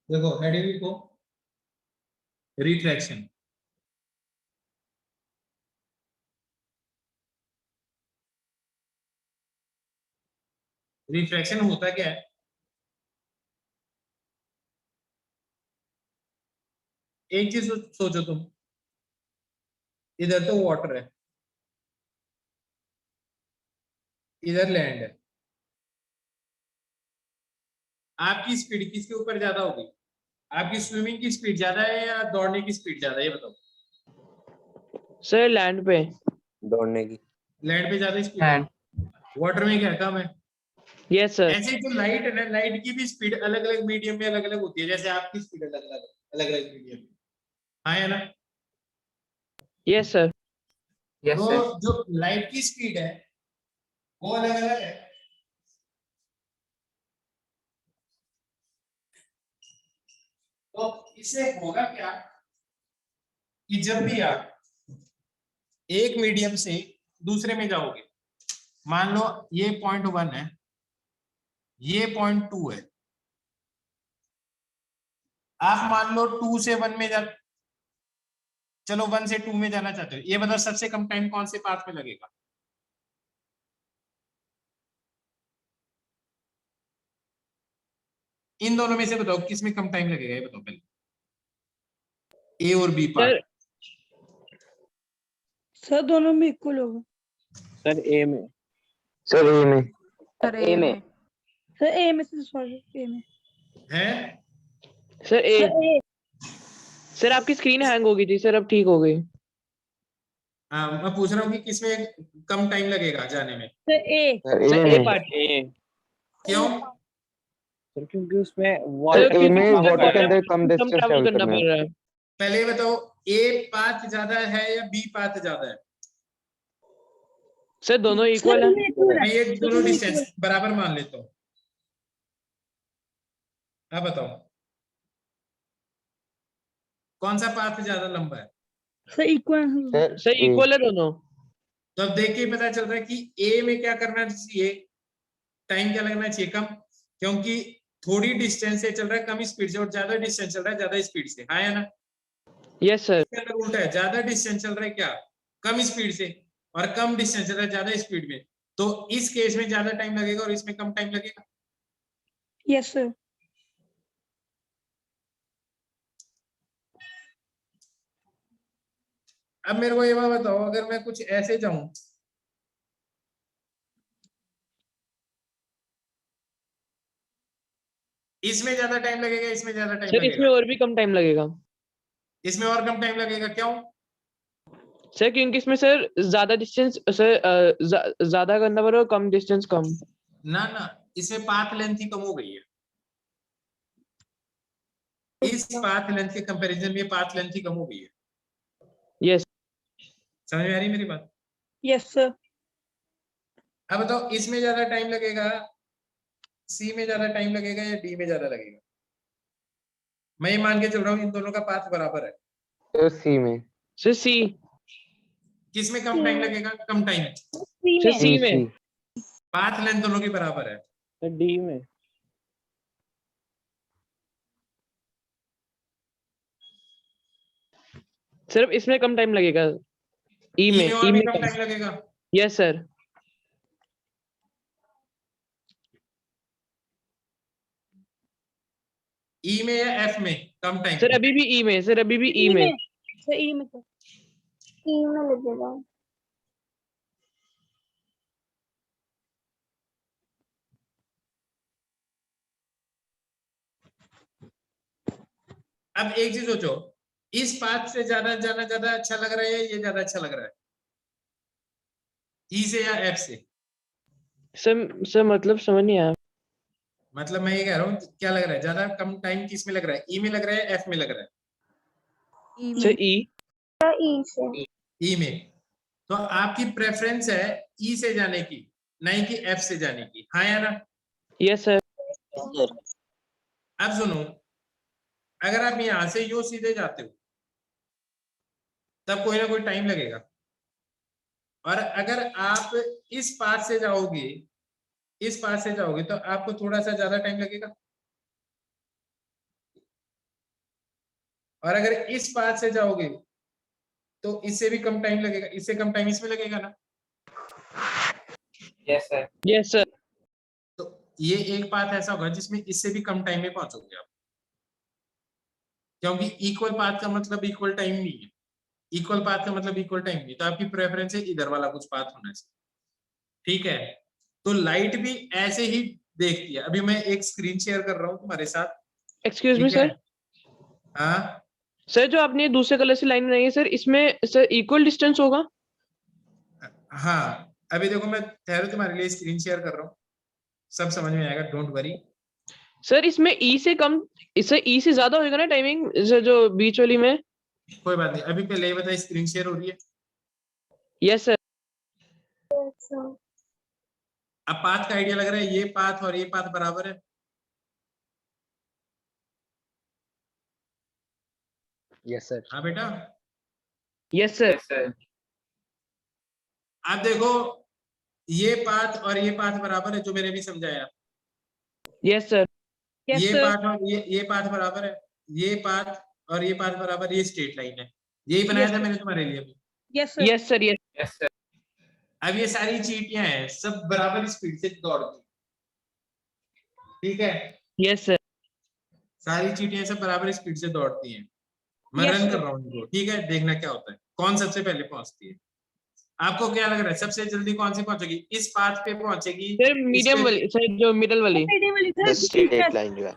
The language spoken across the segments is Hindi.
देखो हेडिंग लिखो, रिफ्रैक्शन। रिफ्रैक्शन होता क्या है? एक चीज सोचो तुम, इधर तो वाटर है, इधर लैंड है, आपकी स्पीड किसके ऊपर ज्यादा होगी? आपकी स्विमिंग की स्पीड ज्यादा है या दौड़ने की स्पीड ज्यादा है, ये बताओ। सर लैंड पे। दौड़ने की। लैंड पे ज्यादा स्पीड है, वाटर में क्या कम है? Yes sir. ऐसे ही जो लाइट है ना, लाइट की भी स्पीड अलग अलग मीडियम में अलग अलग होती है, जैसे आपकी स्पीड अलग अलग अलग अलग मीडियम में, हाँ है ना? Yes sir. तो जो लाइट की स्पीड है वो अलग अलग है। तो इससे होगा क्या कि जब भी आप एक मीडियम से दूसरे में जाओगे, मान लो ये पॉइंट 1 है, ये पॉइंट 2 है, आप मान लो 2 से 1 में जा, चलो 1 से 2 में जाना चाहते हो, ये बताओ सबसे कम टाइम कौन से पाथ में लगेगा? इन दोनों में से बताओ किस में कम टाइम लगेगा, ये बताओ पहले, ए और बी पार्ट। सर दोनों में इक्वल होगा। सर ए में। सर ए में। सर ए में। सर ए में से सॉरी ए में है सर ए। सर आपकी स्क्रीन हैंग हो गई थी सर, अब ठीक हो गई। मैं पूछ रहा हूँ कि किसमें कम टाइम लगेगा जाने में? सर ए। सर ए सर ए में। Part A. क्यों? सर क्योंकि उसमें सर ए में वाटर के अंदर कम डिस्टेंस ट्रैवल ट्रैवल करना करना पड़ है। रहा है। पहले बताओ, ए पाथ ज्यादा है या बी पाथ ज्यादा है? सर दोनों इक्वल है। मैं ये दोनों डिस्टेंस बराबर मान लेता हूँ, अब बताओ कौन सा पाथ ज्यादा लंबा है? Sir equal. सर इक्वल है दोनों। तो अब देख के ही पता चल रहा है कि ए में क्या करना चाहिए, टाइम क्या लगना चाहिए? कम, क्योंकि थोड़ी डिस्टेंस से चल रहा है कम स्पीड से, और ज्यादा डिस्टेंस चल रहा है ज्यादा स्पीड से, हाँ या ना? Yes sir. इसके अंदर उल्टा है, ज्यादा डिस्टेंस चल रहा है क्या, कम स्पीड से, और कम डिस्टेंस चल रहा है ज्यादा स्पीड में, तो इस केस में ज्यादा टाइम लगेगा और इसमें कम टाइम लगेगा। Yes sir. अब मेरे को ये बात बताओ, अगर मैं कुछ ऐसे जाऊं, इसमें ज्यादा टाइम लगेगा, इसमें ज्यादा टाइम सर इसमें लगेगा? और भी कम टाइम लगेगा। इसमें और कम टाइम लगेगा, क्यों? सर क्योंकि इसमें सर ज्यादा डिस्टेंस सर ज्यादा करना पड़ेगा, कम डिस्टेंस कम। ना ना, इसमें पाथ लेंथ ही कम हो गई है, इस पाथ लेंथ के कंपैरिजन में पाथ लेंथ ही कम हो गई है। यस। समझ में आ रही मेरी बात? Yes sir. अब बताओ इसमें ज्यादा टाइम लगेगा, सी में ज्यादा टाइम लगेगा या डी में ज्यादा लगेगा? मैं ये मान के चल रहा हूँ इन दोनों का पाथ बराबर है, सर सी में। सर सी। किसमें कम टाइम लगेगा? कम टाइम। सर सी में। पाथ लेंथ दोनों की बराबर है। सर डी में। सिर्फ इसमें कम टाइम लगेगा। ई में। और ई भी में कम कम। टाइम लगेगा। Yes sir. ई में या एफ में कम टाइम? सर अभी भी ई में। सर अभी भी ई में। सर ई में तो ई में लगेगा। अब एक चीज सोचो, इस पाथ से ज्यादा जाना ज्यादा अच्छा लग रहा है या ये ज्यादा अच्छा लग रहा है, ई से या एफ से? सर मतलब समझ नहीं आया। मतलब मैं ये कह रहा हूँ क्या लग रहा है, ज्यादा कम टाइम किस में लग रहा है, ई में लग रहा है एफ में लग रहा है? सर ई। ई से। ई में। तो आपकी प्रेफरेंस है ई से जाने की, नहीं कि एफ से जाने की, हाँ या ना? Yes sir. अब सुनो, अगर आप यहां से यू सीधे जाते हो तब कोई ना कोई टाइम लगेगा, और अगर आप इस पाथ से जाओगे, इस पाथ से जाओगे तो आपको थोड़ा सा ज्यादा टाइम लगेगा। और अगर इस पाथ से जाओगे तो इससे भी कम टाइम लगेगा, इससे कम टाइम इसमें लगेगा ना। Yes sir. तो ये एक पाथ ऐसा होगा जिसमें इससे भी कम टाइम में पहुंचोगे आप, क्योंकि इक्वल पाथ का मतलब इक्वल टाइम नहीं है, इक्वल पाथ का मतलब इक्वल टाइम नहीं, तो आपकी प्रेफरेंस है इधर वाला कुछ पाथ होना चाहिए। ठीक है, तो लाइट भी ऐसे ही देखती है। अभी मैं एक स्क्रीन शेयर कर रहा हूं तुम्हारे साथ, एक्सक्यूज मी ठीक है? सर। हाँ सर जो आपने दूसरे कलर से लाइन बनाई है सर, इसमें सर इक्वल डिस्टेंस होगा? हाँ, अभी देखो मैं ठहरो तुम्हारे लिए स्क्रीन शेयर कर रहा हूँ, सब समझ में आएगा, डोंट वरी। सर इसमें ई से कम, इससे ई से ज्यादा होएगा ना टाइमिंग, जो बीच वाली में? कोई बात नहीं, अभी पहले ये बता, स्क्रीन शेयर हो रही है? Yes sir. अब पाथ का आइडिया लग रहा है, ये पाथ और ये पाथ बराबर है? Yes sir. हाँ बेटा, यस सर। आप देखो ये पाथ और ये पाथ बराबर है, जो मैंने भी समझाया। Yes sir. Yes, ये sir. पाथ और ये पाथ बराबर है, ये पाथ और ये पाथ बराबर, ये स्ट्रेट लाइन है, यही बनाया Yes, था sir. मैंने तुम्हारे लिए अभी। Yes, sir. Yes sir. Yes sir. अब ये सारी चीटियां हैं, सब बराबर स्पीड से दौड़ती, ठीक है? Yes sir. सारी चीटियां सब बराबर स्पीड से दौड़ती हैं। मैं Yes, रन sir. कर रहा हूँ इनको, ठीक है? देखना क्या होता है, कौन सबसे पहले पहुंचती है। आपको क्या लग रहा है सबसे जल्दी कौन सी पहुंचेगी? इस पाथ पे पहुंचेगी? सर मीडियम वाली सर, जो मिडल वाली। Medium वाली द sir, स्ट्रेट लाइन जो है,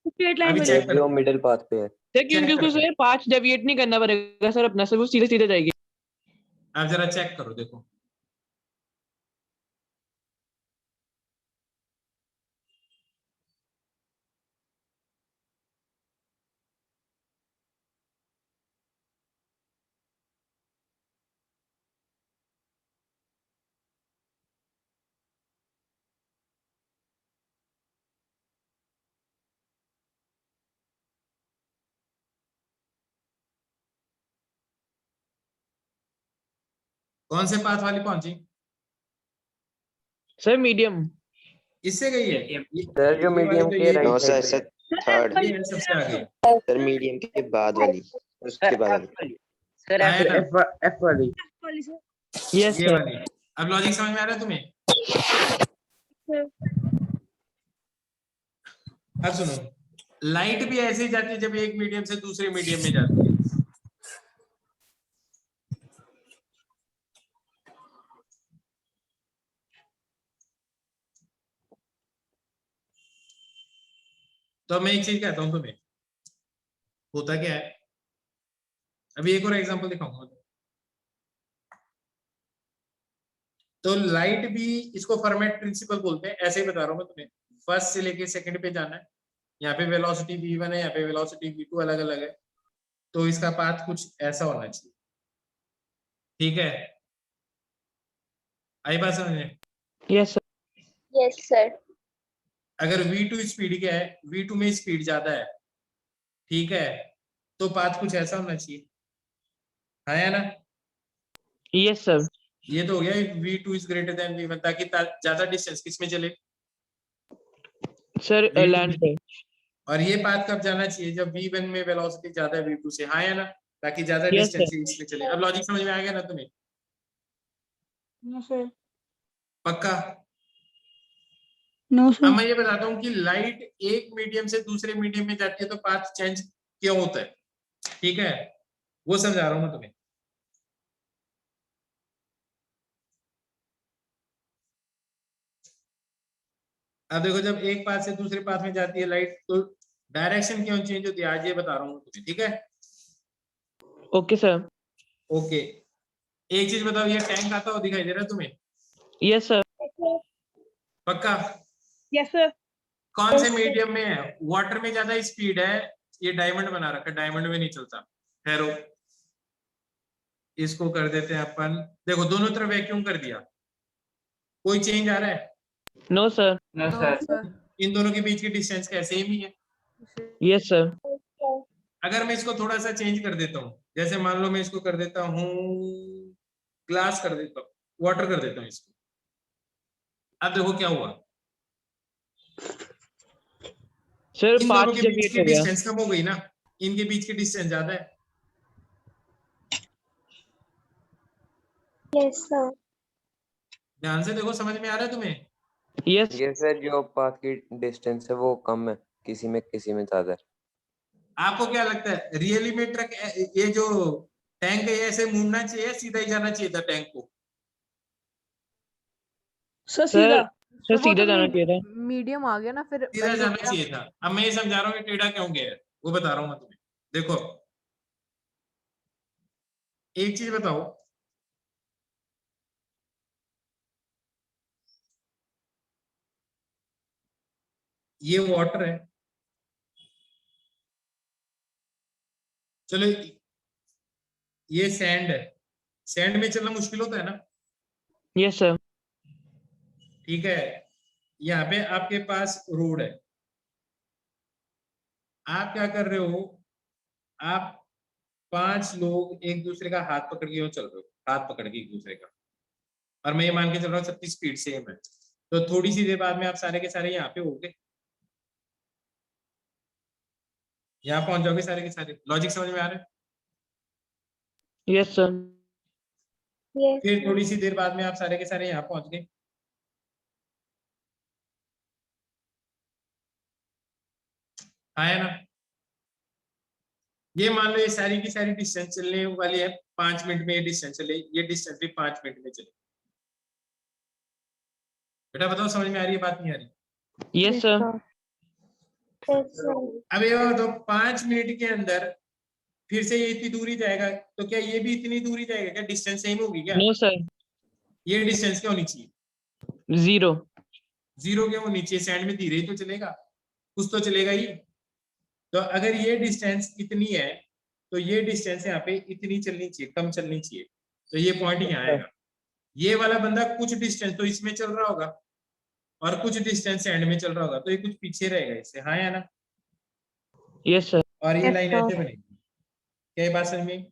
straight line अभी वाली. चेक करो, जो मिडिल पाथ पे है। सर क्योंकि उसको सर 5 डेविएट नहीं करना पड़ेगा सर अपना, सर वो सीधे सीधे जाएगी। आप जरा चेक करो, देखो कौन से पाथ वाली पहुंची? Sir medium. इससे गई है सर जो ये वाली मीडियम तो के ये राइट है, साइड पे है। थर्ड। ये है सबसे आगे। सर मीडियम के बाद वाली, उसके बाद वाली। सर हाँ, है ना? एफ वाली। वाली sir. यस ये सर। वाली। अब लॉजिक समझ में आ रहा है तुम्हें? Sir. अब सुनो, लाइट भी ऐसे ही जाती है जब एक मीडियम से दूसरे मीडियम में जाती है। तो मैं एक चीज कहता हूं तुम्हें, होता क्या है, अभी एक और एग्जांपल दिखाऊंगा। तो लाइट भी, इसको फॉर्मेट प्रिंसिपल बोलते हैं, ऐसे ही बता रहा हूं मैं तुम्हें। फर्स्ट से लेके सेकंड पे जाना है, यहाँ पे वेलोसिटी v1 है, यहाँ पे वेलोसिटी v2 अलग अलग है, तो इसका पाथ कुछ ऐसा होना चाहिए, ठीक है? आई बात समझ में? Yes sir. Yes, sir. अगर v2 स्पीड क्या है, v2 में स्पीड ज्यादा है, ठीक है, तो पाथ कुछ ऐसा होना चाहिए, है या ना? Yes sir. ये तो हो गया v2 is greater than v1, ताकि ज्यादा डिस्टेंस किस में चले, सर V2 लैंड पे। और ये पाथ कब जाना चाहिए, जब v1 में वेलोसिटी ज्यादा है v2 से, हाँ या ना? ताकि ज्यादा Yes, डिस्टेंस इसमें चले। अब लॉजिक समझ में आ गया ना तुम्हें? No, sir. पक्का? No, अब sir. मैं ये बताता हूँ कि लाइट एक मीडियम से दूसरे मीडियम में जाती है तो पाथ चेंज क्यों होता है, ठीक है? वो समझा रहा हूँ मैं तुम्हें। अब देखो, जब एक पाथ से दूसरे पाथ में जाती है लाइट, तो डायरेक्शन क्यों चेंज होती है, आज ये बता रहा हूँ तुम्हें, ठीक है? Okay sir. ओके, एक चीज बताओ, ये टैंक आता हुआ दिखाई दे रहा है तुम्हें? Yes sir. पक्का? Yes, sir. कौन से मीडियम में है? वाटर में ज्यादा स्पीड है, ये डायमंड बना रखा है, डायमंड में नहीं चलता। ठहरो, इसको कर देते हैं अपन, देखो दोनों तरफ वैक्यूम कर दिया, कोई चेंज आ रहा है? No sir. No, sir. इन दोनों के बीच की डिस्टेंस क्या सेम ही है? Yes sir. अगर मैं इसको थोड़ा सा चेंज कर देता हूँ, जैसे मान लो मैं इसको कर देता हूँ ग्लास, कर देता हूँ वाटर, कर देता हूँ इसको, अब देखो क्या हुआ, सर इन 5 दोनों के बीच डेविएट की हो गया। डिस्टेंस कम हो गई ना? इनके बीच की डिस्टेंस ज्यादा है। Yes, sir. ध्यान से देखो, समझ में आ रहा है तुम्हें? Yes. ये सर जो पाथ की डिस्टेंस है वो कम है, किसी में ज्यादा है। आपको क्या लगता है रियली में ट्रक, ये जो टैंक है, ये ऐसे मुड़ना चाहिए, सीधा ही जाना चाहिए था टैंक को? सर सर सीधा। सर वो सीधा तो जाना चाहिए था। मीडियम आ गया ना फिर सीधा bend हो जाना गया। चाहिए था। अब मैं ये समझा रहा हूँ कि टेढ़ा क्यों गया है, वो बता रहा हूँ मैं तुम्हें। देखो एक चीज बताओ, ये वाटर है, चलो ये सैंड है, सैंड में चलना मुश्किल होता है ना? Yes sir. ठीक है, यहाँ पे आपके पास रोड है, आप क्या कर रहे हो, आप 5 लोग एक दूसरे का हाथ पकड़ के चल रहे हो, हाथ पकड़ के एक दूसरे का, और मैं ये मान के चल रहा हूँ सबकी स्पीड सेम है, तो थोड़ी सी देर बाद में आप सारे के सारे यहाँ पे होगे, यहाँ पहुंच जाओगे सारे के सारे। लॉजिक समझ में आ रहा है? Yes sir. Yes, फिर sir. थोड़ी सी देर बाद में आप सारे के सारे यहाँ पहुंच गए, आया ना? ये मान लो ये सारी की सारी डिस्टेंस चलने वाली है 5 मिनट में, ये डिस्टेंस चले, ये डिस्टेंस भी 5 मिनट में चले। बेटा बताओ समझ में आ रही है बात, नहीं आ रही? Yes sir. Yes, sir. अब ये बताओ 5 मिनट के अंदर फिर से ये इतनी दूरी जाएगा, तो क्या ये भी इतनी दूरी जाएगा? क्या डिस्टेंस सेम होगी क्या? No sir. ये डिस्टेंस क्या होनी चाहिए? 0. 0 क्यों होनी चाहिए? सैंड में धीरे ही तो चलेगा, कुछ तो चलेगा ही। तो अगर ये डिस्टेंस इतनी है तो ये डिस्टेंस यहाँ पे इतनी चलनी चाहिए, कम चलनी चाहिए, तो ये पॉइंट यहाँ आएगा। ये वाला बंदा कुछ डिस्टेंस तो इसमें चल रहा होगा और कुछ डिस्टेंस एंड में चल रहा होगा, तो ये कुछ पीछे रहेगा इससे, हाँ या ना? Yes sir. और ये Yes, लाइन sir. ऐसे बनेगी। क्या ये बात समझ में?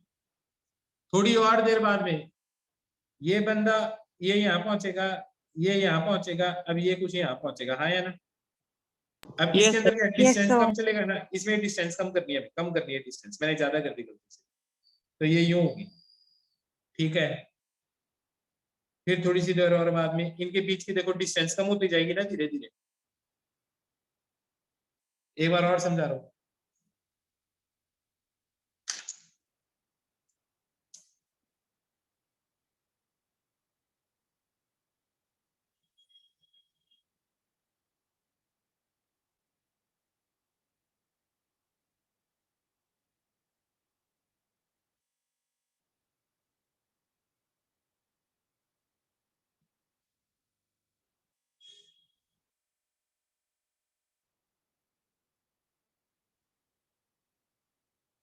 थोड़ी और देर बाद में ये बंदा ये यहाँ पहुंचेगा, ये यहाँ पहुंचेगा, अब ये कुछ यहाँ पहुंचेगा, हाँ या ना? अब Yes, इसके अंदर क्या Yes, डिस्टेंस sir. कम चलेगा ना, इसमें डिस्टेंस कम करनी है, कम करनी है डिस्टेंस, मैंने ज्यादा कर दी गलती से, तो ये यूं होगी, ठीक है? फिर थोड़ी सी देर और बाद में इनके बीच की देखो डिस्टेंस कम होती जाएगी ना धीरे धीरे। एक बार और समझा रहा हूं,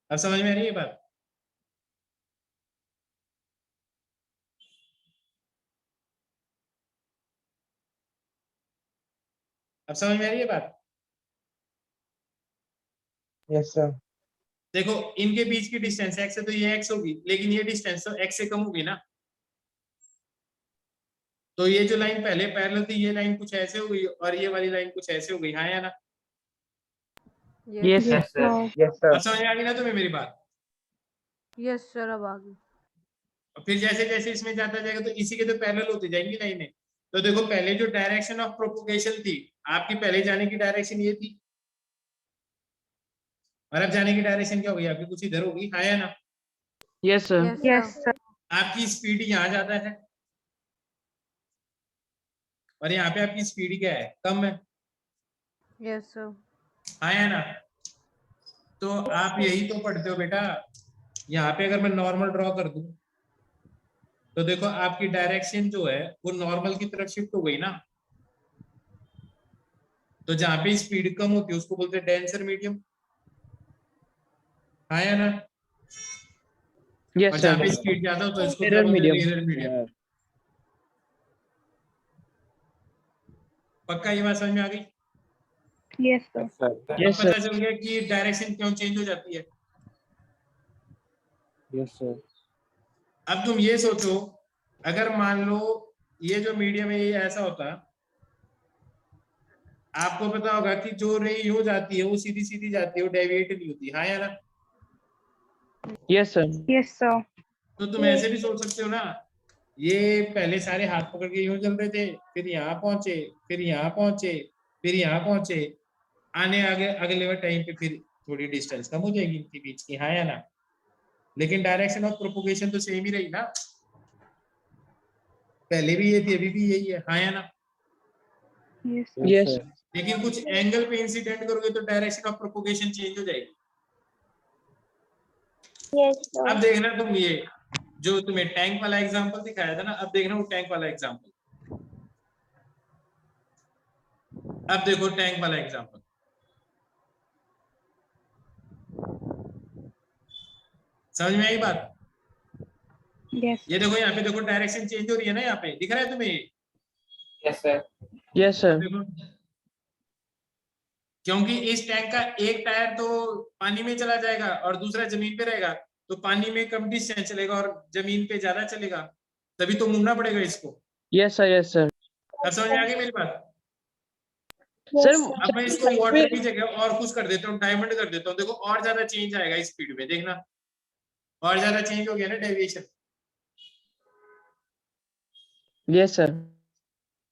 अब समझ में आ रही है बात? अब समझ में आ रही है बात? Yes sir. देखो इनके बीच की डिस्टेंस x है तो ये x होगी, लेकिन ये डिस्टेंस तो x से कम होगी ना, तो ये जो लाइन पहले पैरेलल थी ये लाइन कुछ ऐसे हो गई और ये वाली लाइन कुछ ऐसे हो गई, हाँ या ना? Yes sir. Yes, sir. Yes sir. अब समझ में आ गई ना तुम्हें मेरी बात? यस सर अब आ गई। और फिर जैसे जैसे इसमें जाता जाएगा तो इसी के तो पैरेलल होती जाएंगी लाइनें। तो देखो पहले जो डायरेक्शन ऑफ प्रोपोगेशन थी आपकी, पहले जाने की डायरेक्शन ये थी, और अब जाने की डायरेक्शन क्या होगी आपकी? कुछ इधर होगी, हाँ या ना? Yes sir. Yes, sir. आपकी स्पीड यहाँ ज्यादा है और यहाँ पे आपकी स्पीड क्या है? कम है, यस सर। हाँ या ना? तो आप यही तो पढ़ते हो बेटा। यहाँ पे अगर मैं नॉर्मल ड्रॉ कर दूं तो देखो आपकी डायरेक्शन जो है वो नॉर्मल की तरफ शिफ्ट हो गई ना, तो जहां पे स्पीड कम होती है उसको बोलते हैं डेंसर मीडियम, हाँ या ना? Yes और sir. जहां पे स्पीड ज्यादा होता है उसको क्या Error बोलते हैं? medium. Error medium. पक्का ये बात समझ में आ गई? Yes, sir. अब Yes sir. पता चल गया कि डायरेक्शन क्यों चेंज हो जाती है। Yes sir. अब तुम ये सोचो, अगर मान लो ये जो मीडियम है ये ऐसा होता, आपको पता होगा कि जो रे यूं जाती है वो सीधी सीधी जाती है, वो डेविएट नहीं होती, हाँ या ना? Yes, sir. Yes, sir. तो तुम ऐसे भी सोच सकते हो ना, ये पहले सारे हाथ पकड़ के यूं चल रहे थे, फिर यहाँ पहुंचे, फिर यहाँ पहुंचे, फिर यहाँ पहुंचे, आने आगे अगले टाइम पे फिर थोड़ी डिस्टेंस कम हो जाएगी इनके बीच की, हाँ या ना? लेकिन डायरेक्शन ऑफ प्रोपोगेशन तो सेम ही रही ना, पहले भी ये थी, अभी भी यही है, हाँ या ना? Yes, sir. Yes. लेकिन कुछ एंगल पे इंसिडेंट करोगे तो डायरेक्शन ऑफ प्रोपोगेशन चेंज हो जाएगी। Yes, sir. अब देखना तुम, ये जो तुम्हें टैंक वाला एग्जांपल दिखाया था ना, अब देखना वो टैंक वाला एग्जांपल, अब देखो टैंक वाला एग्जांपल, समझ में आई बात? Yes. ये देखो यहाँ पे देखो डायरेक्शन चेंज हो रही है ना, यहाँ पे दिख रहा है तुम्हें ये? Yes, sir. देखो, क्योंकि इस टैंक का एक टायर तो पानी में चला जाएगा और दूसरा जमीन पे रहेगा, तो पानी में कम डिस्टेंस चलेगा और जमीन पे ज्यादा चलेगा, तभी तो मुड़ना पड़ेगा इसको। Yes, sir. Yes, sir. अब समझ में आ गई मेरी बात? Sir, Yes, sir. अब मैं इसको वाटर की जगह और कुछ कर देता हूँ, डायमंड कर देता हूँ, देखो और ज्यादा चेंज आएगा इस स्पीड में, देखना और ज्यादा चेंज हो गया ना डेविएशन। yes, sir.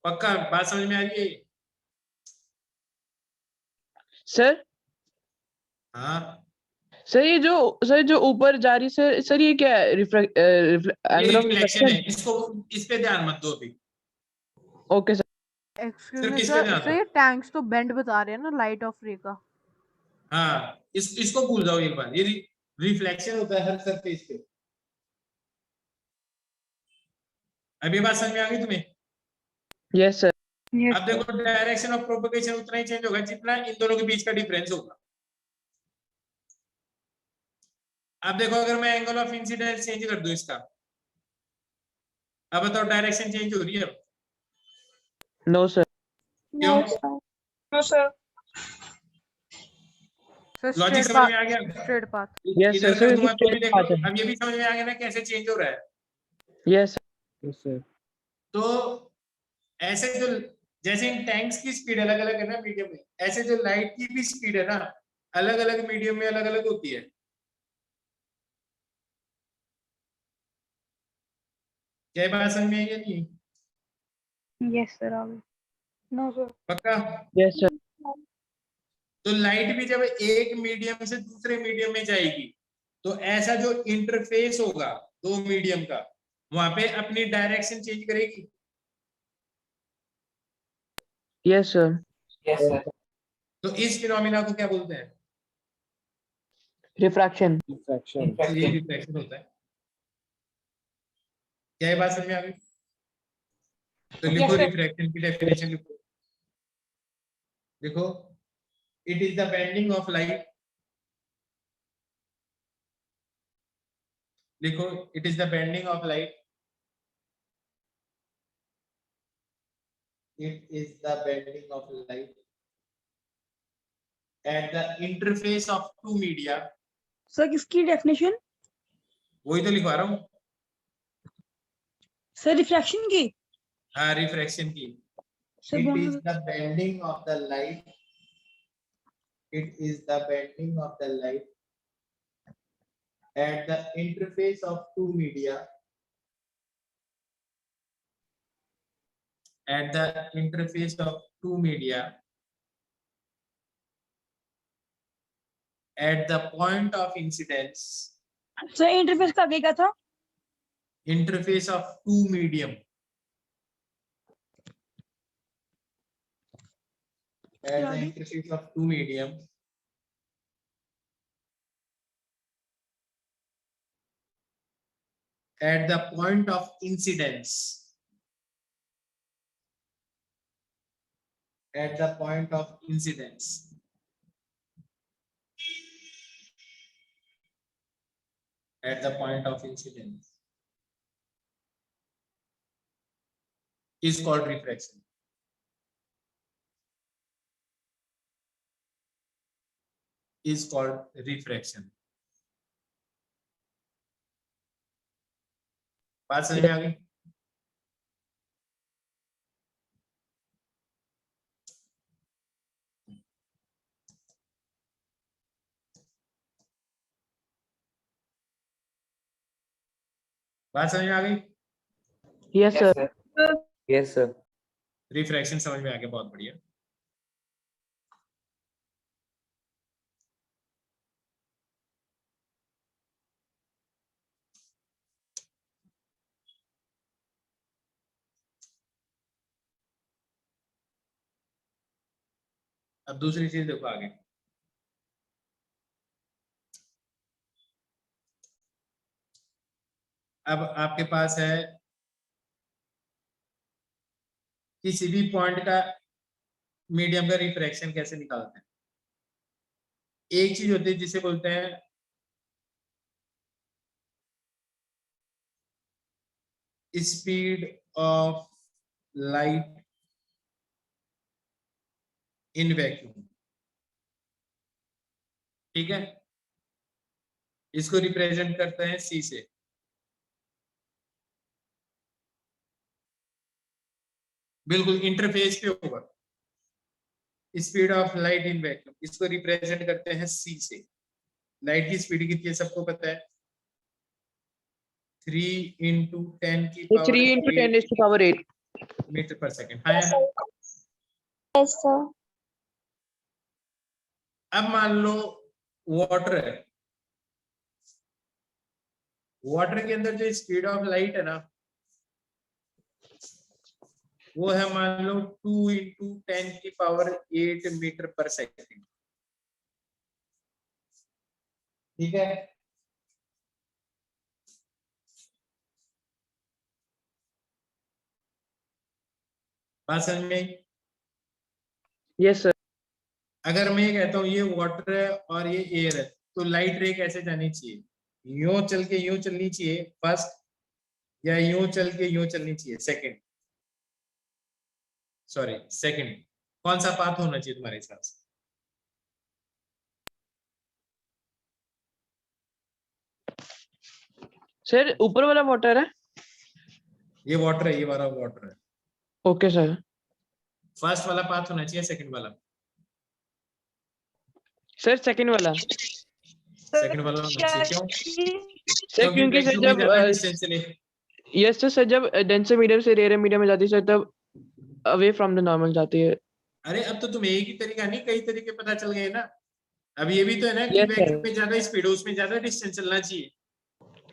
पक्का बात समझ में आ रही है? Sir, हाँ, ये जो ऊपर जा रही सर ये क्या है? ये एंगल ऑफ रिफ्लेक्शन रिफ्लेक्शन। है, इसको इस पे ध्यान मत दो अभी, ओके सर। एक्सक्यूज सिर्फ मी किस पे सर, ध्यान सर दो? ये टैंक्स तो बेंड बता रहे हैं ना लाइट ऑफ रे का। हाँ, इसको भूल जाओ एक बार, ये रिफ्लेक्शन होता है हर सरफेस पे। अभी बात समझ में आ गई तुम्हें? Yes sir. Yes, अब देखो डायरेक्शन ऑफ प्रोपगेशन उतना ही चेंज होगा जितना इन दोनों के बीच का डिफरेंस होगा। अब देखो अगर मैं एंगल ऑफ इंसिडेंस चेंज कर दूं इसका, अब बताओ डायरेक्शन चेंज हो रही है? No sir. क्यों? No, sir. No, sir. Sir logic straight समझ में आ पाथ, गया? Straight path. यस इधर सर, कर सर दूंगा तो भी स्ट्रेट देखो, पाथ है। अब ये भी समझ में आ गया ना कैसे चेंज हो रहा है? Yes sir. तो ऐसे जो, जैसे इन टैंक्स की स्पीड अलग अलग है ना मीडियम में, ऐसे जो लाइट की भी स्पीड है ना अलग अलग मीडियम में अलग अलग होती है। क्या ये बात समझ में आई या नहीं? Yes, sir. No, sir. पक्का? Yes sir. तो लाइट भी जब एक मीडियम से दूसरे मीडियम में जाएगी तो ऐसा जो इंटरफेस होगा दो मीडियम का, वहां पे अपनी डायरेक्शन चेंज करेगी। Yes sir. तो इस फिनोमिना को क्या बोलते हैं? रिफ्रैक्शन। तो ये रिफ्लेक्शन होता है। क्या ये बात समझ में आ गई? तो लिखो रिफ्रैक्शन की डेफिनेशन लिखो, देखो it is the bending of light, लिखो it is the bending of light, it is the bending of light at the interface of two media। Sir, किसकी definition? वही तो लिखवा रहा हूँ। Sir, refraction की? हाँ, रिफ्रैक्शन की। Sir, it बोलो। is the bending of the light, it is the bending of the light at the interface of two media, at the interface of two media at the point of incidence, Sir, interface का आगे क्या था? interface of two medium, at the interface of two medium at the point of incidence, at the point of incidence, at the point of incidence is called refraction, is called refraction। बात समझ में आ गई? बात समझ में आ गई? Yes, sir. Yes, sir. Refraction समझ में आ गया, बहुत बढ़िया। अब दूसरी चीज देखो आगे। अब आपके पास है किसी भी पॉइंट का मीडियम का रिफ्रैक्शन कैसे निकालते हैं। एक चीज होती है जिसे बोलते हैं speed of light in vacuum, ठीक है। इसको रिप्रेजेंट करते हैं सी से। बिल्कुल इंटरफेस पे होगा। Speed of light in vacuum, इसको रिप्रेजेंट करते हैं सी से। लाइट की स्पीड कितनी है सबको पता है, 3 × 10 की So power 3 into 10 raised to power 8. Metre पर सेकंड। हाँ या ना? Yes, sir. अब मान लो वाटर है, वाटर के अंदर जो स्पीड ऑफ लाइट है ना, वो है मान लो 2 × 10 की पावर 8 मीटर पर सेकंड, ठीक है। बात समझ में आई? Yes, sir. अगर मैं ये कहता हूँ ये वाटर है और ये एयर है, तो लाइट रे कैसे जानी चाहिए? यूं चल के यूं चलनी चाहिए फर्स्ट, या यूं चल के यूं चलनी चाहिए सेकंड? Sorry second. कौन सा पाथ होना चाहिए तुम्हारे हिसाब से? Sir, ऊपर वाला water है? ये वाटर है, ये वाला वाटर है। Okay, sir. फर्स्ट वाला पाथ होना चाहिए सेकंड वाला? Sir, second वाला। सेकंड वाला होना चाहिए, क्यों? Sir, क्योंकि सर vacuum में जब ज्यादा डिस्टेंस चले। yes sir जब denser medium से rare medium में जाती है सर तब away from the normal जाती है। अरे अब तो तुम्हें एक ही तरीका नहीं, कई तरीके पता चल गए ना। अब ये भी तो है ना कि Yes, sir. वैक्यूम में ज्यादा स्पीड है, उसमें ज्यादा डिस्टेंस चलना चाहिए।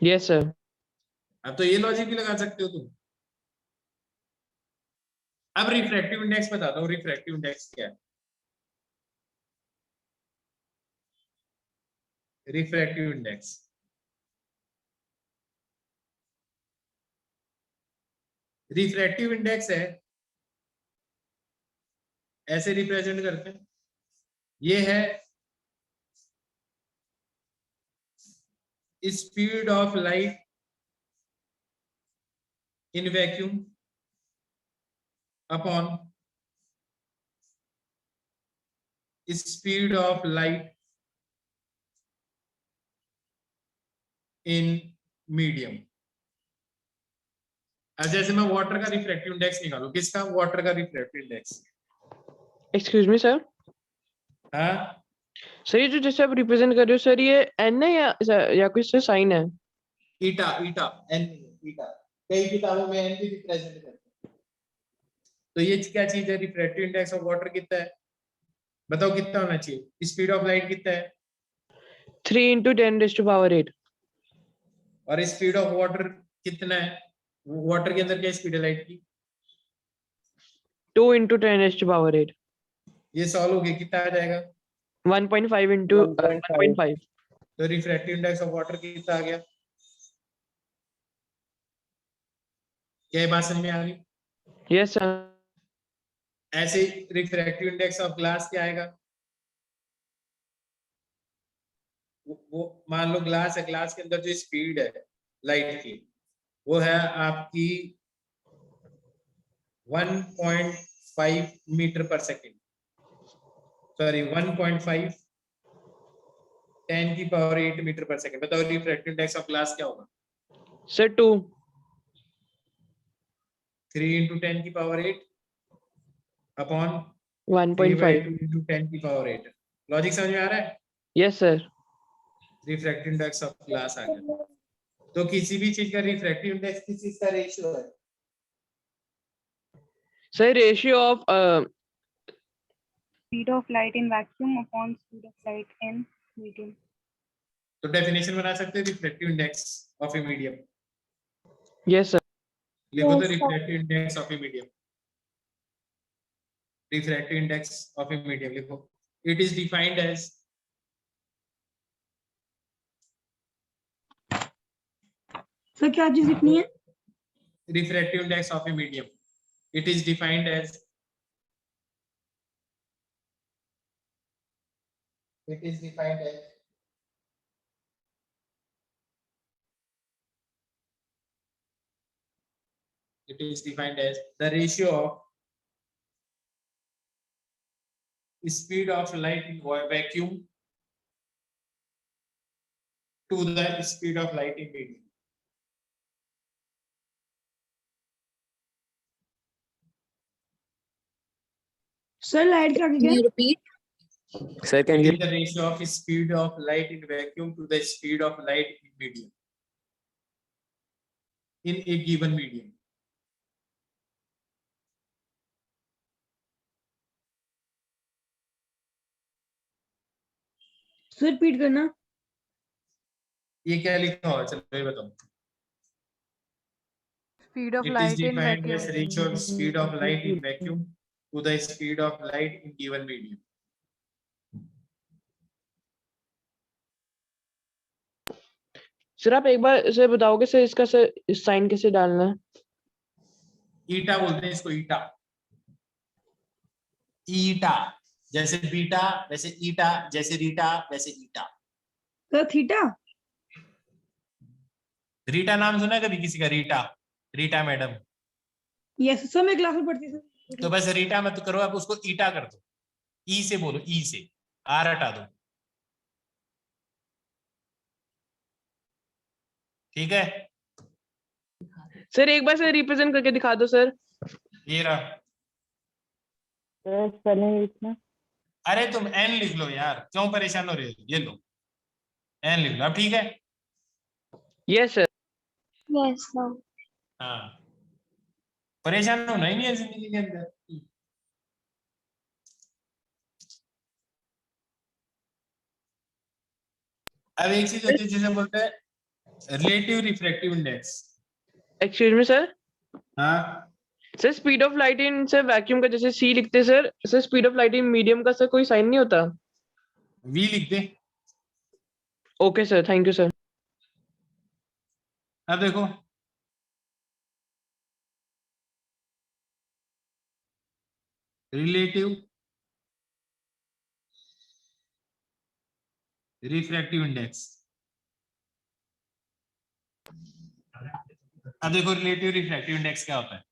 Yes, sir. अब तो ये लॉजिक भी लगा सकते हो तुम। अब रिफ्रैक्टिव इंडेक्स बताता हूँ, रिफ्रैक्टिव इंडेक्स क्या है। रिफ्रैक्टिव इंडेक्स, रिफ्रैक्टिव इंडेक्स है, ऐसे रिप्रेजेंट करते हैं। ये है speed of light in vacuum upon speed of light in medium. अब जैसे मैं वाटर का रिफ्रैक्टिव इंडेक्स निकालू, किसका? वाटर का refractive index. Excuse me, sir. हाँ, सर ये जो जैसे आप रिप्रेजेंट कर रहे हो सर ये n है या कुछ से साइन है? ईटा, ईटा एन, ईटा कई किताबों में एन भी रिप्रेजेंट करते हैं। तो ये क्या चीज है? रिफ्रैक्टिव इंडेक्स ऑफ वाटर कितना है बताओ, कितना होना चाहिए? स्पीड ऑफ लाइट कितना है? 3 into 10 raised to power 8. और स्पीड ऑफ वाटर कितना है? वाटर के अंदर क्या स्पीड है लाइट की? 2 into 10 raised to power 8. ये सॉल्व हो गया, कितना आ जाएगा? 1.5 into 1.5. तो रिफ्रैक्टिव इंडेक्स ऑफ वाटर कितना आ गया? क्या ये बात समझ में आ गई? Yes, sir. ऐसे रिफ्रैक्टिव इंडेक्स ऑफ ग्लास क्या आएगा? वो मान लो ग्लास है, ग्लास के अंदर जो स्पीड है लाइट की वो है आपकी 1.5 मीटर पर सेकंड, सॉरी 1.5 10 की पावर 8 मीटर पर सेकंड। बताओ रिफ्रैक्टिव इंडेक्स ऑफ ग्लास क्या होगा? Sir 2. 3 × 10 की पावर 8 अपॉन 1.5. 2 × 10 की पावर 8। लॉजिक समझ में आ रहा है? Yes, sir. Refractive index of glass आ गया। तो किसी भी चीज का रिफ्रैक्टिव इंडेक्स किस चीज का रेशियो है? Sir ratio of Speed of light in vacuum upon speed of light in medium. तो डेफिनेशन बना सकते हैं refractive index of a medium. Yes sir लिखो तो Yes, sir. Refractive index of a medium. Refractive index of a medium लिखो। It is defined as sir क्या चीज लिखनी है? refractive index of a medium. It is defined as it is defined as the ratio of speed of light in vacuum to the speed of light in medium. Sir light का क्या? Sir, can It you is the ratio of speed of light in vacuum to the speed of light in medium. In a given medium. Sir repeat करना। ये क्या लिखा हुआ है? चलो ये बताओ। speed of It is light in defined vacuum. as ratio of speed of light in vacuum to the speed of light in given medium. Sir आप एक बार सर बताओगे सर इसका सर साइन कैसे डालना है? ईटा बोलते हैं इसको, ईटा। ईटा जैसे बीटा वैसे ईटा, जैसे रीटा वैसे ईटा। Sir theta. रीटा नाम सुना है कभी किसी का? Rita, Rita madam. Yes sir मैं क्लास में पढ़ती थी। तो बस रीटा मत करो, आप उसको ईटा कर दो। ई से बोलो, ई से आर हटा दो। ठीक है? सर एक बार सर रिप्रेजेंट करके दिखा दो सर। ये रहा। स्पेलिंग लिखना। अरे तुम एन लिख लो यार, क्यों परेशान हो रहे हो? ये लो एन लिख लो। अब ठीक है? Yes sir Yes, sir. हाँ, परेशान होना ही नहीं है जिंदगी के अंदर। अब एक चीज होती है जिसे बोलते हैं relative refractive index. Excuse me sir. हाँ, sir speed of light in sir vacuum का जैसे सी लिखते sir, sir speed of light in medium का सर कोई साइन नहीं होता? वी लिख दे। Okay sir, thank you sir. अब देखो, रिलेटिव रिफ्रैक्टिव इंडेक्स। अब देखो रिलेटिव रिफ्रैक्टिव इंडेक्स क्या होता है?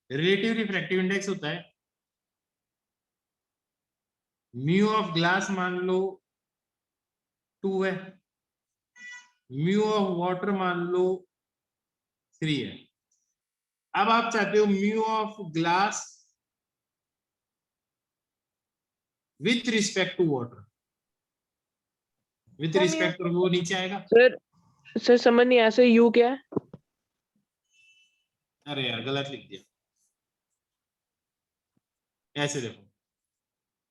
रिलेटिव रिफ्रैक्टिव इंडेक्स होता है म्यू ऑफ ग्लास मान लो 2 है, म्यू ऑफ वाटर मान लो 3 है। अब आप चाहते हो mu of glass with respect to water, with respect to वो नीचे आएगा। सर समझ नहीं आया सर, यू क्या है? अरे यार गलत लिख दिया। ऐसे देखो,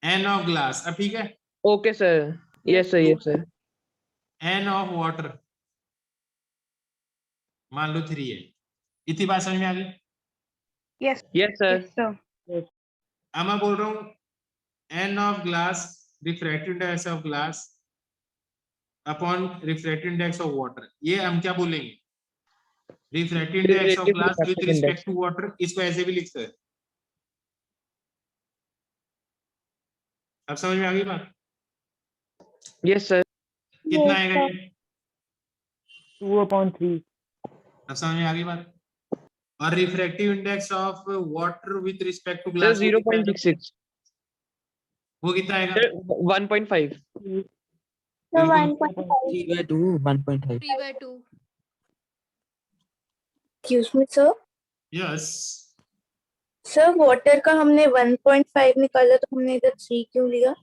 एन ऑफ ग्लास। अब ठीक है? Okay sir, yes sir, yes sir. N of water मान लो 3 है। इतनी बात समझ में आ गई? Yes yes sir. सर। अब मैं बोल रहा हूँ N of glass refractive index of glass upon refractive index of water. ये हम क्या बोलेंगे? Refractive index of Relative glass with refractive respect index. To water. इसको ऐसे भी लिख सकते हैं। अब समझ में आ गई बात? Yes sir. कितना Yes, आएगा sir. ये? 2/3। अब समझ में आ गई बात? और refractive index of water with respect to sir glass 0.66। वो कितना आएगा? सर 1.5। So बिल्कुल। 1.5. 3/2. Excuse me, sir. Yes, Sir, water का हमने 1.5 निकाला तो हमने इधर 3 क्यों लिया?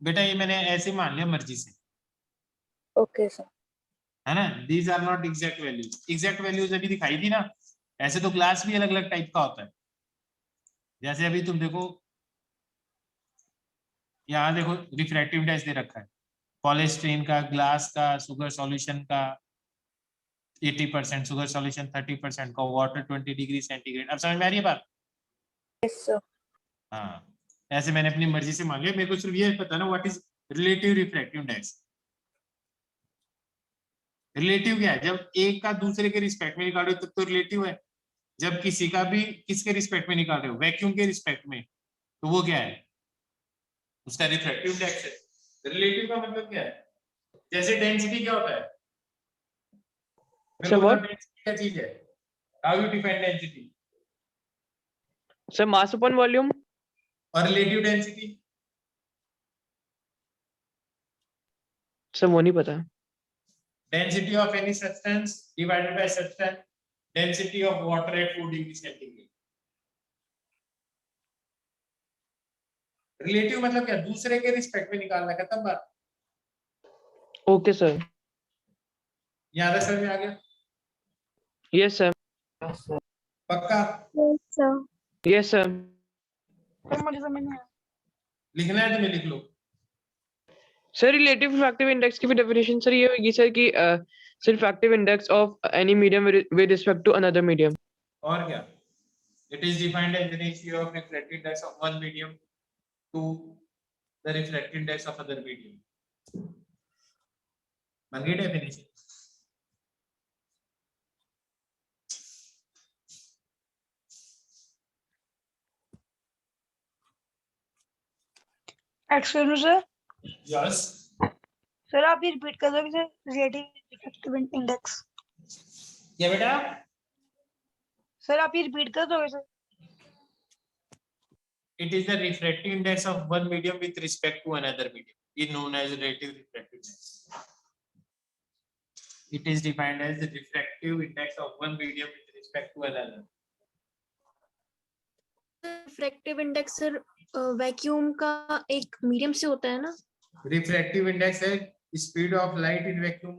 बेटा ये मैंने ऐसे मान लिया मर्जी से। Okay, sir. है ना, these are not exact values. Exact values अभी दिखाई थी ना, ऐसे तो ग्लास भी अलग अलग टाइप का होता है। जैसे अभी तुम देखो, यहाँ देखो रिफ्रैक्टिव इंडेक्स दे रखा है, पॉलीस्टीरीन का, ग्लास का, शुगर सॉल्यूशन का 80%, शुगर सॉल्यूशन 30% का, वाटर 20 डिग्री सेंटीग्रेड। अब समझ में आ रही है बात? Yes sir. हाँ, ऐसे मैंने अपनी मर्जी से मांगे, मेरे को सिर्फ ये पता ना what is relative refractive index. Relative क्या है? जब एक का दूसरे के रिस्पेक्ट में निकाल रहे हो तब तो रिलेटिव है। जब किसी का भी किसके रिस्पेक्ट में निकाल रहे हो, वैक्यूम के रिस्पेक्ट में, तो वो क्या है? उसका रिफ्रैक्टिव इंडेक्स है। रिलेटिव का मतलब क्या है? जैसे डेंसिटी क्या होता है? Sir, what? डेंसिटी क्या चीज है? How you define density? Sir mass upon volume. और रिलेटिव डेंसिटी? सर वो नहीं पता। Density of any substance divided by substance density of water at 4 degree centigrade. Relative मतलब क्या? दूसरे के रिस्पेक्ट में निकालना, खत्म बात। Okay sir. यहाँ तक समझ में आ गया? Yes sir. पक्का? Yes sir. Yes sir. Sir मुझे समझ नहीं आया। लिखना है तुम्हें, लिख लो। सर रिलेटिव रिफ्रैक्टिव इंडेक्स की भी डेफिनेशन सर ये होगी सर कि sir refractive index of any medium with respect to another medium. और क्या? It is defined as the ratio of refractive index of one medium to the refractive index of other medium. बन गई definition? Excuse me sir. Yes. Sir आप ये रिपीट कर दोगे सर, रिलेटिव रिफ्रैक्टिव इंडेक्स। क्या बेटा? सर आप ये रिपीट कर दोगे sir. It is the refractive index of one medium with respect to another medium, is known as relative refractive index. It is defined as the refractive index of one medium with respect to another. Refractive index sir vacuum का एक मीडियम से होता है ना? Refractive index है speed of light in vacuum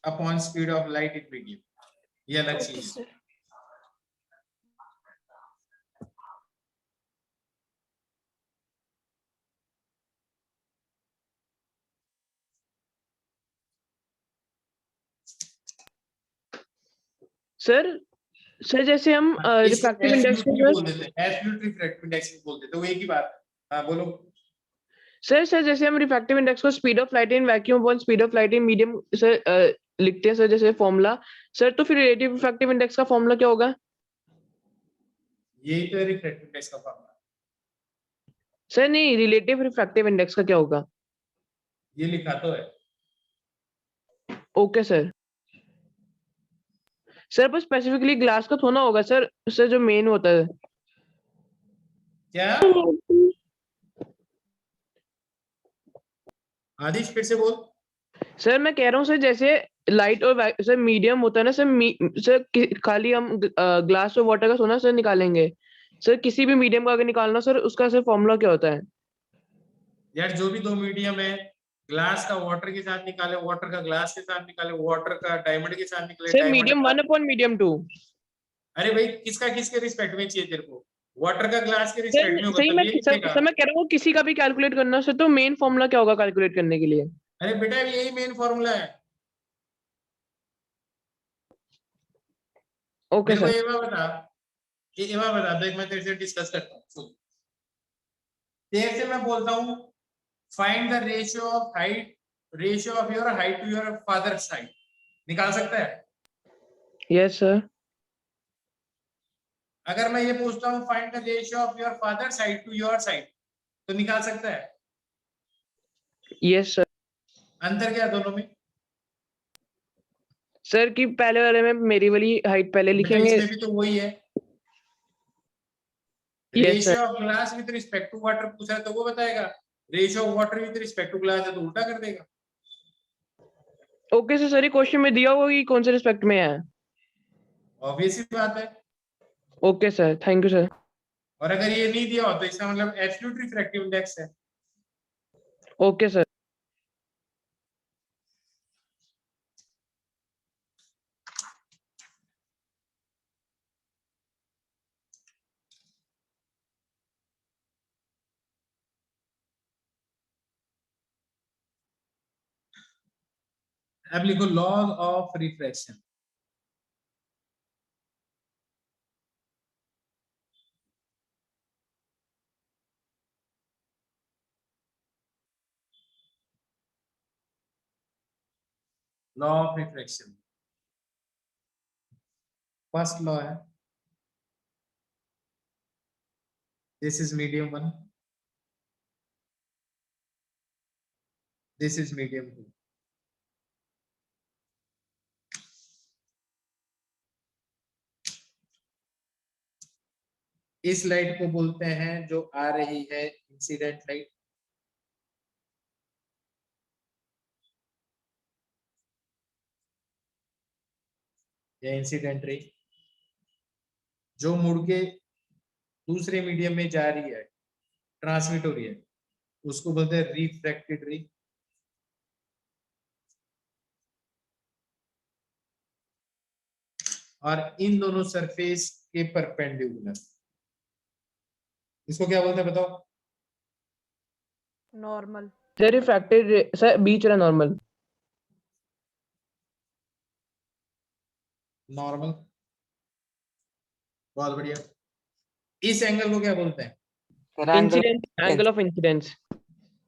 upon speed of light in medium. ये अलग चीज है। सर सर सर जैसे हम रिफ्रैक्टिव इंडेक्स को बोल देते हैं, एब्सोल्यूट रिफ्रैक्टिव इंडेक्स बोल देते हैं, वो एक ही बात। हाँ बोलो। सर जैसे हम रिफ्रैक्टिव इंडेक्स को speed of light in vacuum upon speed of light in medium sir लिखते हैं सर जैसे फॉर्मूला। सर तो फिर रिलेटिव रिफ्रैक्टिव इंडेक्स का फॉर्मूला क्या होगा? यही तो है रिफ्रैक्टिव इंडेक्स का फॉर्मूला। सर नहीं, रिलेटिव रिफ्रैक्टिव इंडेक्स का क्या होगा? ये लिखा तो है। Okay sir. सर बस स्पेसिफिकली ग्लास का थोड़ा होगा सर, सर जो मेन होता है। क्या? आदिश फिर से बोल। सर मैं कह रहा हूँ सर जैसे लाइट और सर मीडियम होता है ना सर, खाली हम ग्लास और वाटर का सोना सर निकालेंगे। सर किसी भी मीडियम का अगर निकालना सर उसका सर फॉर्मूला क्या होता है? यार जो भी दो मीडियम है, ग्लास का वाटर के साथ निकाले, वाटर का ग्लास के साथ निकाले, वाटर का डायमंड के साथ निकाले, सर डायमंड मीडियम का। 1 अपॉन मीडियम 2। अरे भाई किसका किसके रिस्पेक्ट में चाहिए तेरे को? वाटर का ग्लास के सर रिस्पेक्ट में होगा सही तब मैं ये लिखेगा। सर मैं कह रहा हूँ किसी का भी कैलकुलेट करना सर, तो मेन फॉर्मूला क्या होगा कैलकुलेट करने के लिए? अरे बेटा यही मेन फॉर्मूला है। ओके मेरे को सर। ये बात बता, देख मैं तेरे से डिस्कस करता हूँ, सुन। तेरे से मैं बोलता हूँ find the ratio of your height to your father's height, निकाल सकता है? Yes sir. अगर मैं ये पूछता हूँ find the ratio of your father's height to your height, तो निकाल सकता है? Yes sir. अंतर क्या है दोनों में? सर कि पहले वाले में मेरी वाली हाइट पहले बेटा लिखेंगे। इसमें भी तो वही है। Yes, ratio sir. Of glass with respect to water पूछा है तो वो बताएगा, ratio of water with respect to glass है तो उल्टा कर देगा। ओके सर, सर ये क्वेश्चन में दिया हुआ कि कौन से रिस्पेक्ट में है? ऑब्वियस ही बात है। Okay sir, thank you sir. और अगर ये नहीं दिया हो तो इसका मतलब एब्सोल्यूट रिफ्रैक्टिव इंडेक्स है। Okay sir. अब लिखो laws of refraction. Law of refraction first law है, this is medium 1, this is medium 2। इस लाइट को बोलते हैं जो आ रही है इंसिडेंट लाइट, या इंसिडेंट रे। जो मुड़ के दूसरे मीडियम में जा रही है, ट्रांसमिट हो रही है, उसको बोलते हैं रिफ्रैक्टेड रे। और इन दोनों सरफेस के परपेंडिकुलर, इसको क्या बोलते हैं बताओ? नॉर्मल। सर रिफ्रैक्टेड सर बीच वाला नॉर्मल। नॉर्मल, बहुत बढ़िया। इस एंगल को क्या बोलते हैं? Sir angle incidence, angle of incidence.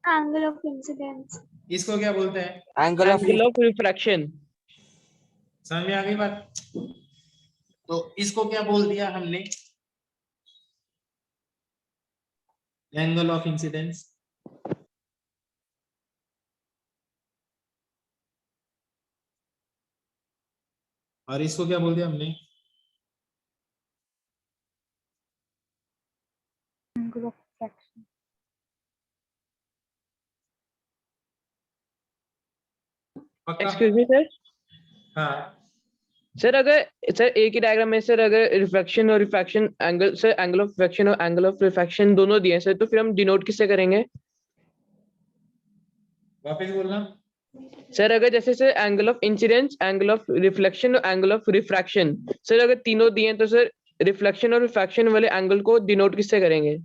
Angle of incidence. इसको क्या बोलते हैं? Angle of angle of refraction. समझ में आ गई बात? तो इसको क्या बोल दिया हमने? Angle of incidence. और इसको क्या बोल दिया हमने? Angle of refraction. पक्का? Excuse me sir. हाँ, सर अगर सर एक ही डायग्राम में सर अगर रिफ्लेक्शन और refraction angle sir angle of reflection और एंगल ऑफ रिफ्रैक्शन दोनों दिए हैं सर, तो फिर हम डिनोट किससे करेंगे? वापस बोलना। सर अगर जैसे sir angle of incidence, angle of reflection और एंगल ऑफ रिफ्रैक्शन, सर अगर तीनों दिए हैं तो सर रिफ्लेक्शन और रिफ्रैक्शन वाले एंगल को डिनोट किससे करेंगे?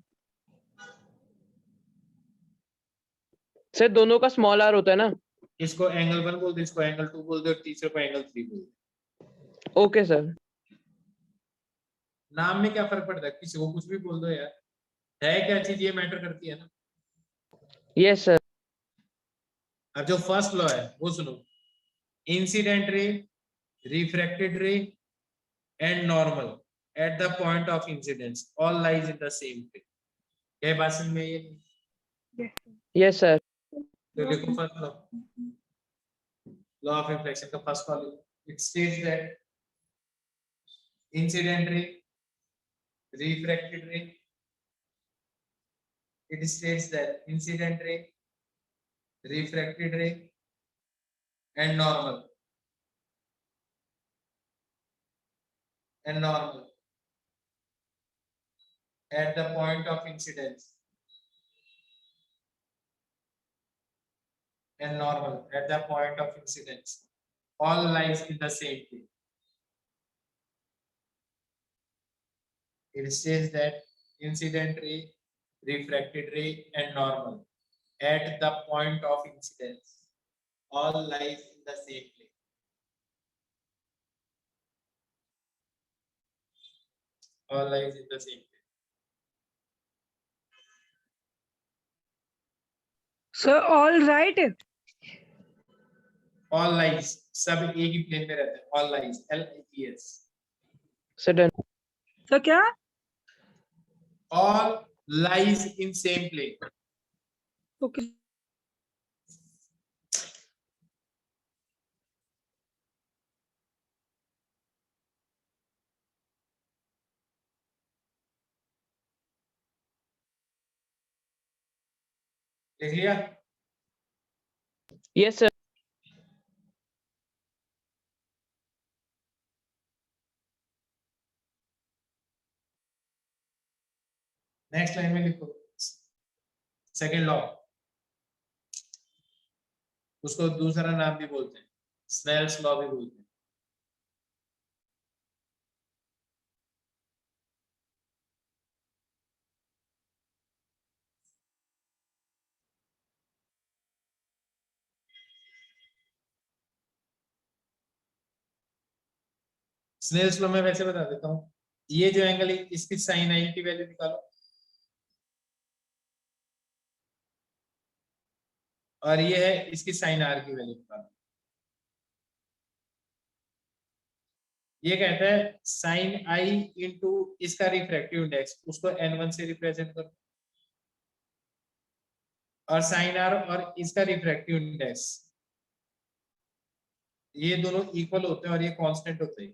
सर दोनों का स्मॉल आर होता है ना। इसको एंगल 1 बोल दो, इसको एंगल 2 बोल दो, और तीसरे को एंगल 3 बोल दो। Okay sir. नाम में क्या फर्क पड़ता है? किसी को कुछ भी बोल दो यार, है क्या चीज, ये मैटर करती है ना। Yes sir. अब जो फर्स्ट लॉ है वो सुनो, incident ray, refracted ray and normal at the point of incidence all lies in the same plane. क्या बात समझ में? ये यस सर। तो देखो फर्स्ट लॉ ऑफ रिफ्लेक्शन का first law, it states that incident ray, refracted ray, it states that incident ray, refracted ray and normal at the point of incidence and normal at the point of incidence all lies in the same plane. It says that incident ray, refracted ray and normal at the point of incidence all lies in the same plane. All lies in the same plane. Sir, all right. All lies, सब एक ही प्लेन में रहते हैं। All lies, LIES. Sir done. Sir, क्या? All lies in same plane. Okay. देख लिया? Yes sir. नेक्स्ट लाइन में लिखो सेकेंड लॉ, उसको दूसरा नाम भी बोलते हैं, स्नेल्स लॉ भी बोलते हैं। स्नेल्स लॉ में वैसे बता देता हूँ, ये जो एंगल है इसकी साइन आई की वैल्यू निकालो और ये है इसकी साइन आर की वैल्यू निकालो। ये कहता है साइन आई इंटू इसका रिफ्रैक्टिव इंडेक्स, उसको n1 से रिप्रेजेंट करो, और साइन आर और इसका रिफ्रैक्टिव इंडेक्स, ये दोनों इक्वल होते हैं और ये कांस्टेंट होते हैं।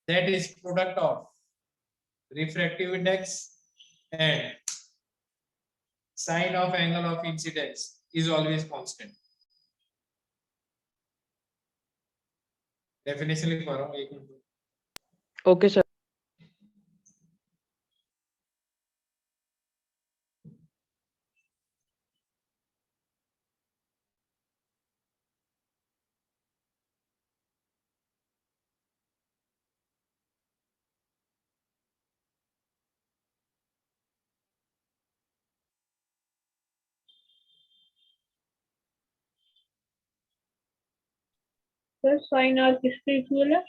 That is product of refractive index and sine of angle of incidence is always constant. Definition लिख रहा हूं, एक minute. Okay sir. Sir sine R किसके इक्वल है?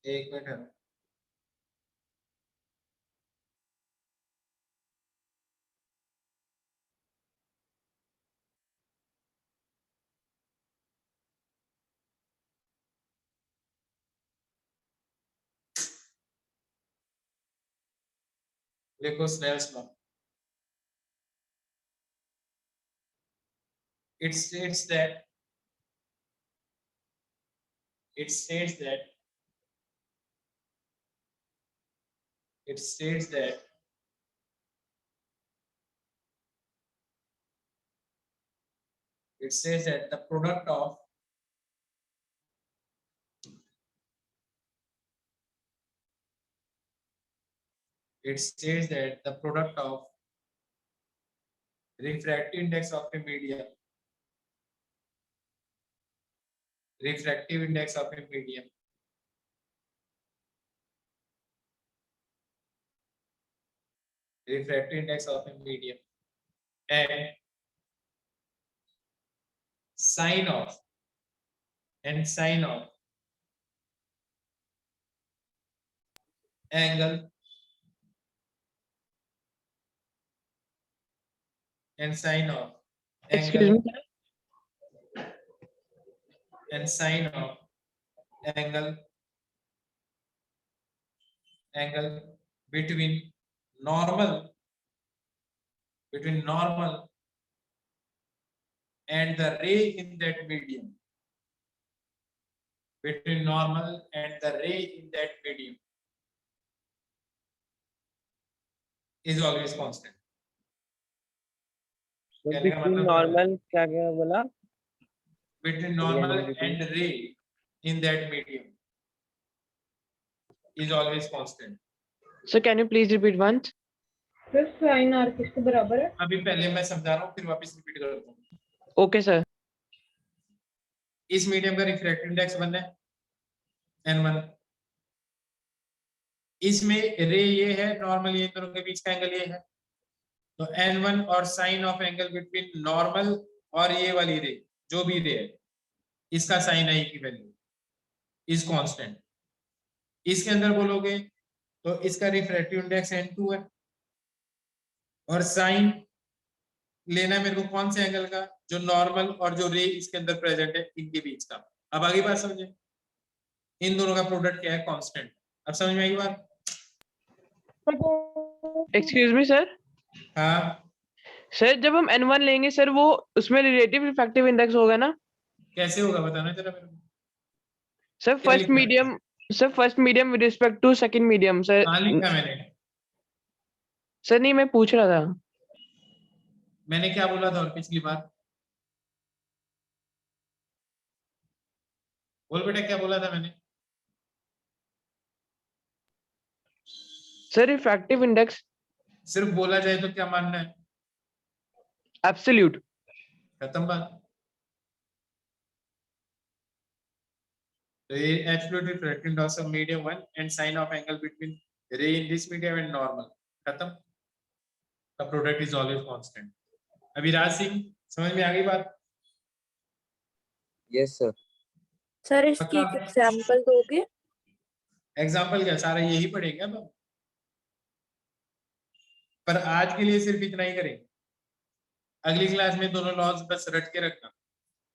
एक मिनट, देखो Snell's law, it states that it states that it states that it says that the product of it states that the product of refractive index of a medium, refractive index of a medium refractive index of a medium and sine of angle and sine of excuse angle me and sine of angle between normal and the ray in that medium, between normal and the ray in that medium is always constant. कहने का मतलब नॉर्मल क्या क्या बोला? between normal and ray in that medium is always constant. Sir can you please repeat once? Sir sine R किसके बराबर है? अभी पहले मैं समझा रहा हूँ फिर वापस रिपीट करता हूँ। Okay sir. इस मीडियम का रिफ्रैक्टिव इंडेक्स 1 है n1, इसमें रे ये है, नॉर्मल ये दोनों के बीच का एंगल ये है, तो n1 और sine of angle between normal और ये वाली रे, जो भी रे है, इसका साइन आई की वैल्यू इज कांस्टेंट। इसके अंदर बोलोगे तो इसका रिफ्रैक्टिव इंडेक्स n2 है और साइन लेना है मेरे को कौन से एंगल का, जो नॉर्मल और जो रे इसके अंदर प्रेजेंट है इनके बीच का। अब आगे बात समझे, इन दोनों का प्रोडक्ट क्या है, कांस्टेंट। अब समझ में आई बात? Excuse me sir. हाँ, सर जब हम n1 लेंगे सर वो उसमें रिलेटिव रिफ्रैक्टिव इंडेक्स होगा ना? कैसे होगा बताना जरा मेरे को। सर क्या फर्स्ट लिखा है? Medium, sir first medium with respect to second medium sir. कहाँ लिखा मैंने? सर नहीं मैं पूछ रहा था। मैंने क्या बोला था और पिछली बार? बोल बेटा क्या बोला था मैंने? सर रिफ्रैक्टिव इंडेक्स सिर्फ बोला जाए तो क्या मानना है? एब्सोल्यूट। खत्म बात। तो ये absolute refractive index of medium 1 and sine of angle between ray in this medium and normal, खत्म। The product is always constant. Abhiraj Singh, समझ में आ गई बात? Yes sir. सर इसकी एक एग्जांपल दोगे? एग्जाम्पल क्या, सारा यही पढ़ेंगे अब हम। पर आज के लिए सिर्फ इतना ही करेंगे, अगली क्लास में दोनों लॉज बस रट के रखना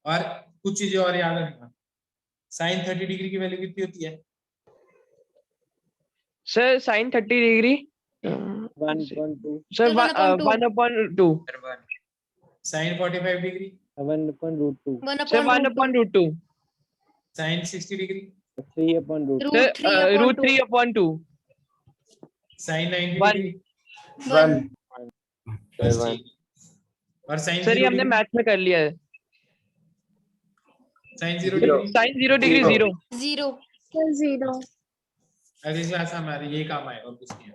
और कुछ चीजें और याद रखना। साइन 30 डिग्री की वैल्यू कितनी होती है? Sir sine 30 degree 1.2 sir Sir, 1/2. 1/2 sine 45 degree 7/√2 sir 1/√2 sine 60 degree 3/√2 sir √3/2. √3/2 sine 90 One. Degree 1 बस One. ठीक। और साइन सर ये 0 हमने डिग्री मैथ में कर लिया है। Sine 0 Zero. Degree sine 0 degree 0 0. अगली क्लास में हमारे ये काम आएगा और कुछ नहीं है।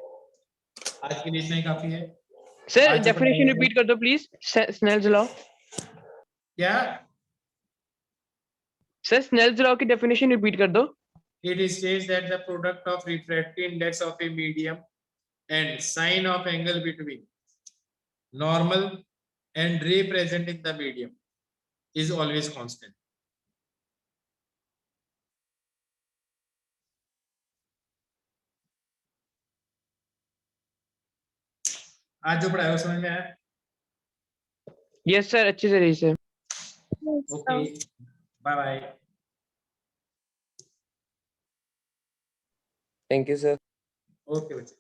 आज के लिए इतना ही काफी है। सर आज डेफिनेशन अपना- रिपीट कर दो प्लीज। स्नेल्स लॉ क्या? सर स्नेल्स लॉ की डेफिनेशन रिपीट कर दो। It states that the product of refractive index of a medium and sine of angle between normal and ray present in the medium is always constant. आज जो पढ़ाया वो समझ में आया? यस सर अच्छी तरीके से। Okay, bye bye. Thank you sir. Okay बच्चे।